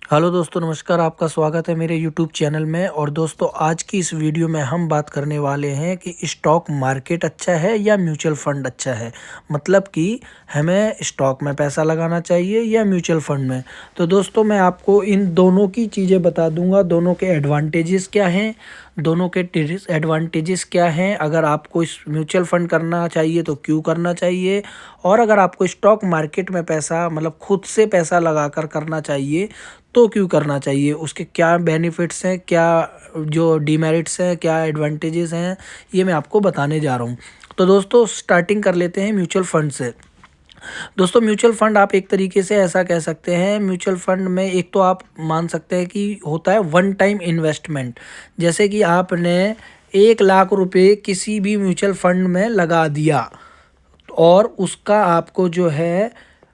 Hello दोस्तों, नमस्कार। आपका स्वागत है मेरे यूट्यूब चैनल में। और दोस्तों, आज की इस वीडियो में हम बात करने वाले हैं कि स्टॉक मार्केट अच्छा है या म्यूचुअल फंड अच्छा है। मतलब कि हमें स्टॉक में पैसा लगाना चाहिए या म्यूचुअल फंड में। तो दोस्तों, मैं आपको इन दोनों की चीज़ें बता दूंगा, दोनों के एडवांटेजेस क्या हैं, दोनों के डिसएडवांटेजेस क्या हैं। अगर आपको इस म्यूचुअल फंड करना चाहिए तो क्यों करना चाहिए, और अगर आपको स्टॉक मार्केट में पैसा मतलब खुद से पैसा लगाकर करना चाहिए तो क्यों करना चाहिए, उसके क्या बेनिफिट्स हैं, क्या जो डीमेरिट्स हैं, क्या एडवांटेजेस हैं, ये मैं आपको बताने जा रहा हूँ। तो दोस्तों, स्टार्टिंग कर लेते हैं म्यूचुअल फंड से। दोस्तों, म्यूचुअल फंड आप एक तरीके से ऐसा कह सकते हैं, म्यूचुअल फंड में एक तो आप मान सकते हैं कि होता है वन टाइम इन्वेस्टमेंट। जैसे कि आपने 1 लाख रुपए किसी भी म्यूचुअल फंड में लगा दिया और उसका आपको जो है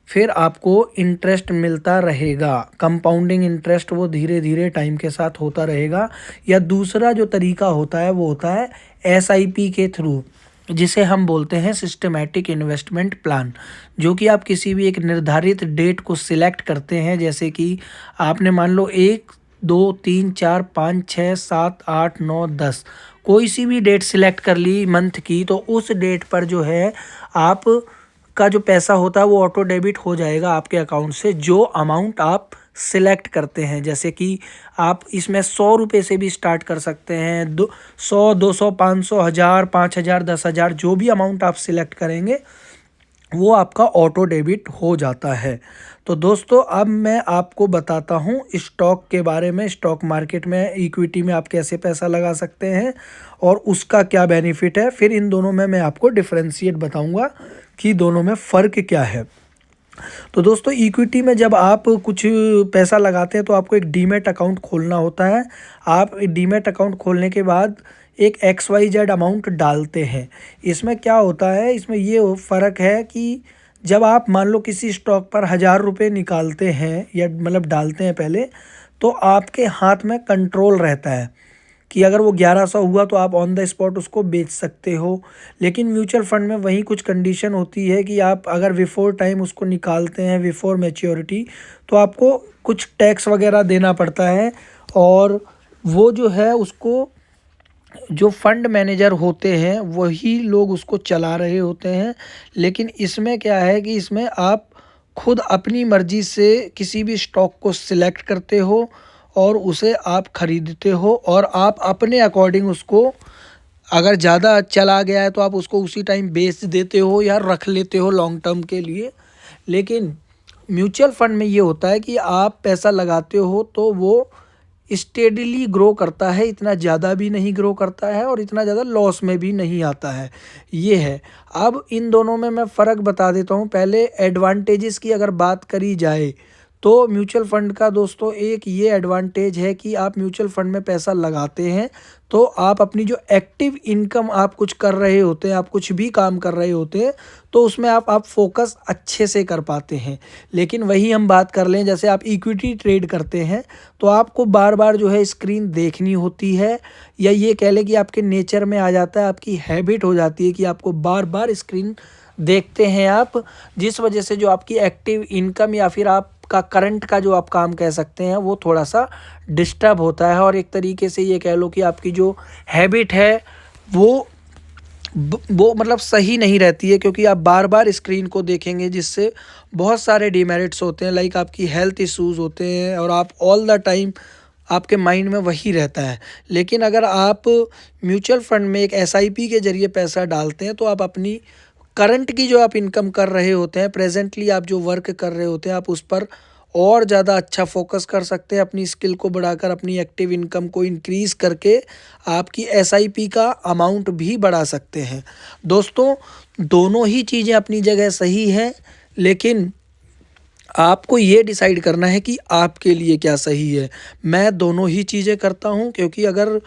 फिर आपको इंटरेस्ट मिलता रहेगा, कंपाउंडिंग इंटरेस्ट वो धीरे धीरे टाइम के साथ होता रहेगा। या दूसरा जो तरीका होता है वो होता है एसआईपी के थ्रू, जिसे हम बोलते हैं सिस्टमैटिक इन्वेस्टमेंट प्लान। जो कि आप किसी भी एक निर्धारित डेट को सिलेक्ट करते हैं, जैसे कि आपने मान लो 1 2 3 4 5 6 7 8 9 10 कोई सी भी डेट सिलेक्ट कर ली मंथ की, तो उस डेट पर जो है आप का जो पैसा होता है वो ऑटो डेबिट हो जाएगा आपके अकाउंट से, जो अमाउंट आप सिलेक्ट करते हैं। जैसे कि आप इसमें 100 रुपये से भी स्टार्ट कर सकते हैं, 100 200 500 1000 5000 10,000, जो भी अमाउंट आप सिलेक्ट करेंगे वो आपका ऑटो डेबिट हो जाता है। तो दोस्तों, अब मैं आपको बताता हूँ स्टॉक के बारे में। स्टॉक मार्केट में इक्विटी में आप कैसे पैसा लगा सकते हैं और उसका क्या बेनिफिट है। फिर इन दोनों में मैं आपको डिफरेंशिएट बताऊंगा कि दोनों में फ़र्क क्या है। तो दोस्तों, इक्विटी में जब आप कुछ पैसा लगाते हैं तो आपको एक डीमैट अकाउंट खोलना होता है। आप डीमैट अकाउंट खोलने के बाद एक XYZ अमाउंट डालते हैं। इसमें क्या होता है, इसमें ये फ़र्क है कि जब आप मान लो किसी स्टॉक पर 1000 रुपये निकालते हैं या मतलब डालते हैं पहले, तो आपके हाथ में कंट्रोल रहता है कि अगर वो 1100 हुआ तो आप ऑन द स्पॉट उसको बेच सकते हो। लेकिन म्यूचुअल फंड में वही कुछ कंडीशन होती है कि आप अगर बिफोर टाइम उसको निकालते हैं, बिफोर मैच्योरिटी, तो आपको कुछ टैक्स वगैरह देना पड़ता है। और वो जो है उसको जो फंड मैनेजर होते हैं वही लोग उसको चला रहे होते हैं। लेकिन इसमें क्या है कि इसमें आप खुद अपनी मर्ज़ी से किसी भी स्टॉक को सिलेक्ट करते हो और उसे आप ख़रीदते हो, और आप अपने अकॉर्डिंग उसको, अगर ज़्यादा चला गया है तो आप उसको उसी टाइम बेच देते हो या रख लेते हो लॉन्ग टर्म के लिए। लेकिन म्यूचुअल फंड में ये होता है कि आप पैसा लगाते हो तो वो स्टेडीली ग्रो करता है, इतना ज़्यादा भी नहीं ग्रो करता है और इतना ज़्यादा लॉस में भी नहीं आता है। ये है। अब इन दोनों में मैं फ़र्क बता देता हूँ। पहले एडवांटेजेस की अगर बात करी जाए तो म्यूचुअल फंड का दोस्तों एक ये एडवांटेज है कि आप म्यूचुअल फंड में पैसा लगाते हैं तो आप अपनी जो एक्टिव इनकम आप कुछ कर रहे होते हैं, आप कुछ भी काम कर रहे होते हैं, तो उसमें आप फोकस अच्छे से कर पाते हैं। लेकिन वही हम बात कर लें, जैसे आप इक्विटी ट्रेड करते हैं तो आपको बार बार जो है स्क्रीन देखनी होती है, या ये कह लें कि आपके नेचर में आ जाता है, आपकी हैबिट हो जाती है कि आपको बार बार स्क्रीन देखते हैं आप, जिस वजह से जो आपकी एक्टिव इनकम या फिर आपका करंट का जो आप काम कह सकते हैं वो थोड़ा सा डिस्टर्ब होता है। और एक तरीके से ये कह लो कि आपकी जो हैबिट है वो वो मतलब सही नहीं रहती है, क्योंकि आप बार बार स्क्रीन को देखेंगे, जिससे बहुत सारे डिमेरिट्स होते हैं, लाइक आपकी हेल्थ इश्यूज होते हैं और आप ऑल द टाइम आपके माइंड में वही रहता है। लेकिन अगर आप म्यूचुअल फंड में एक एसआईपी के ज़रिए पैसा डालते हैं तो आप अपनी करंट की जो आप इनकम कर रहे होते हैं, प्रेजेंटली आप जो वर्क कर रहे होते हैं, आप उस पर और ज़्यादा अच्छा फोकस कर सकते हैं, अपनी स्किल को बढ़ाकर, अपनी एक्टिव इनकम को इंक्रीज़ करके आपकी एसआईपी का अमाउंट भी बढ़ा सकते हैं। दोस्तों, दोनों ही चीज़ें अपनी जगह सही हैं, लेकिन आपको ये डिसाइड करना है कि आपके लिए क्या सही है। मैं दोनों ही चीज़ें करता हूँ, क्योंकि अगर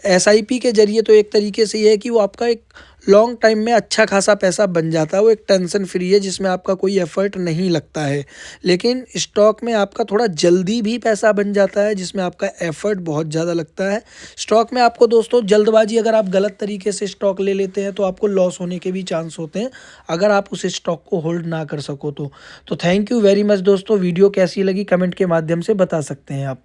एसआईपी के ज़रिए तो एक तरीके से ये है कि वो आपका एक लॉन्ग टाइम में अच्छा खासा पैसा बन जाता है। वो एक टेंशन फ्री है जिसमें आपका कोई एफर्ट नहीं लगता है। लेकिन स्टॉक में आपका थोड़ा जल्दी भी पैसा बन जाता है जिसमें आपका एफर्ट बहुत ज़्यादा लगता है। स्टॉक में आपको दोस्तों जल्दबाजी, अगर आप गलत तरीके से स्टॉक ले लेते हैं तो आपको लॉस होने के भी चांस होते हैं, अगर आप उस स्टॉक को होल्ड ना कर सको तो। थैंक यू वेरी मच दोस्तों। वीडियो कैसी लगी कमेंट के माध्यम से बता सकते हैं आप।